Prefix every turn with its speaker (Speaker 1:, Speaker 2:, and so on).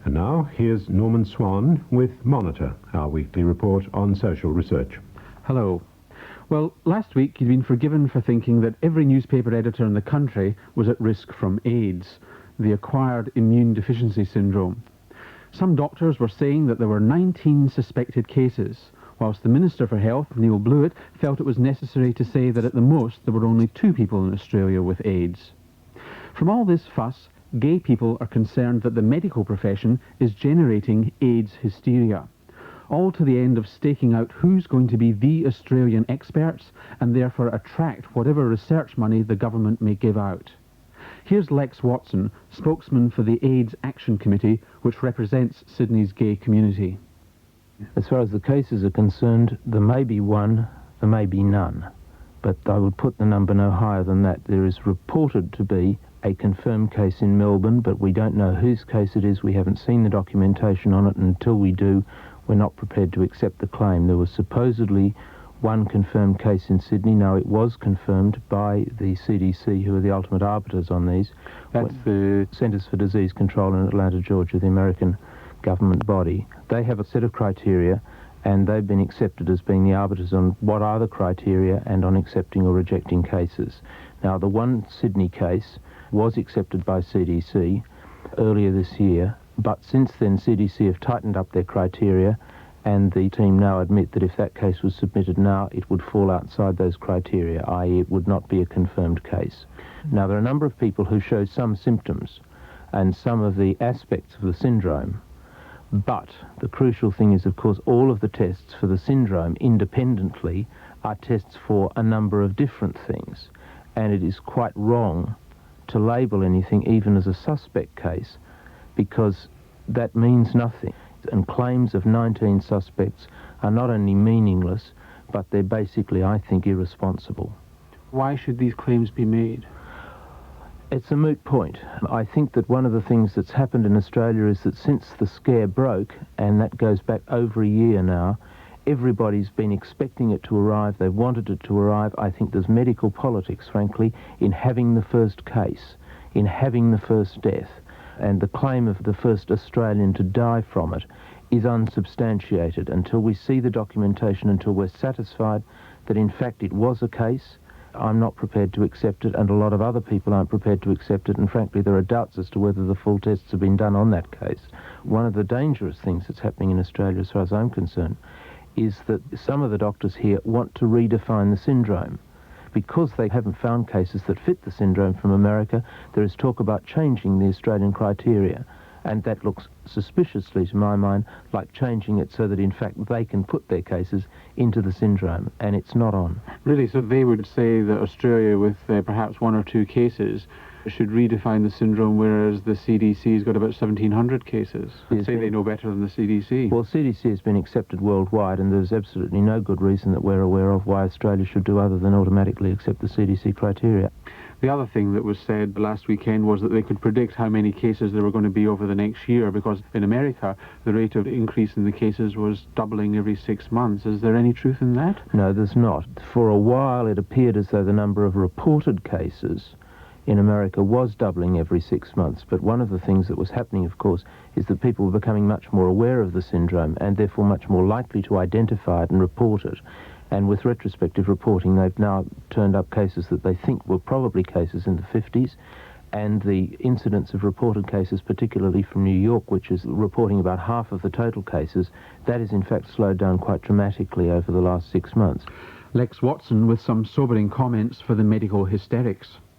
Speaker 1: And now, here's Norman Swan with Monitor, our weekly report on social research.
Speaker 2: Hello. Well, last week you'd been forgiven for thinking that every newspaper editor in the country was at risk from AIDS, the acquired immune deficiency syndrome. Some doctors were saying that there were 19 suspected cases, whilst the Minister for Health, Neal Blewett, felt it was necessary to say that at the most there were only 2 people in Australia with AIDS. From all this fuss, gay people are concerned that the medical profession is generating AIDS hysteria, all to the end of staking out who's going to be the Australian experts and therefore attract whatever research money the government may give out. Here's Lex Watson, spokesman for the AIDS Action Committee, which represents Sydney's gay community.
Speaker 3: As far as the cases are concerned, there may be one, there may be none, but I would put the number no higher than that. There is reported to be a confirmed case in Melbourne, but we don't know whose case it is. We haven't seen the documentation on it, and until we do, we're not prepared to accept the claim. There was supposedly one confirmed case in Sydney. Now, it was confirmed by the CDC, who are the ultimate arbiters on these. That's the Centers for Disease Control in Atlanta, Georgia, the American government body. They have a set of criteria, and they've been accepted as being the arbiters on what are the criteria and on accepting or rejecting cases. Now, the one Sydney case was accepted by CDC earlier this year, but since then CDC have tightened up their criteria, and the team now admit that if that case was submitted now, it would fall outside those criteria, i.e. it would not be a confirmed case. Now, there are a number of people who show some symptoms and some of the aspects of the syndrome, but the crucial thing is, of course, all of the tests for the syndrome independently are tests for a number of different things, and it is quite wrong to label anything even as a suspect case, because that means nothing. And claims of 19 suspects are not only meaningless, but they're basically, I think, irresponsible.
Speaker 2: Why should these claims be made?
Speaker 3: It's a moot point. I think that one of the things that's happened in Australia is that since the scare broke, and that goes back over a year now, everybody's been expecting it to arrive. They've wanted it to arrive. I think there's medical politics, frankly, in having the first case, in having the first death. And the claim of the first Australian to die from it is unsubstantiated. Until we see the documentation, until we're satisfied that in fact it was a case, I'm not prepared to accept it, and a lot of other people aren't prepared to accept it, and frankly there are doubts as to whether the full tests have been done on that case. One of the dangerous things that's happening in Australia, as far as I'm concerned, is that some of the doctors here want to redefine the syndrome. Because they haven't found cases that fit the syndrome from America, there is talk about changing the Australian criteria, and that looks suspiciously, to my mind, like changing it so that in fact they can put their cases into the syndrome, and it's not on.
Speaker 2: Really, so they would say that Australia, with perhaps 1 or 2 cases, should redefine the syndrome, whereas the CDC's got about 1,700 cases. I'd say they know better than the CDC.
Speaker 3: Well, CDC has been accepted worldwide, and there's absolutely no good reason that we're aware of why Australia should do other than automatically accept the CDC criteria.
Speaker 2: The other thing that was said last weekend was that they could predict how many cases there were going to be over the next year, because in America the rate of increase in the cases was doubling every 6 months. Is there any truth in that?
Speaker 3: No, there's not. For a while it appeared as though the number of reported cases in America was doubling every 6 months, but one of the things that was happening, of course, is that people were becoming much more aware of the syndrome and therefore much more likely to identify it and report it. And with retrospective reporting, they've now turned up cases that they think were probably cases in the 50s, and the incidence of reported cases, particularly from New York, which is reporting about half of the total cases, that is in fact slowed down quite dramatically over the last 6 months.
Speaker 2: Lex Watson with some sobering comments for the medical hysterics.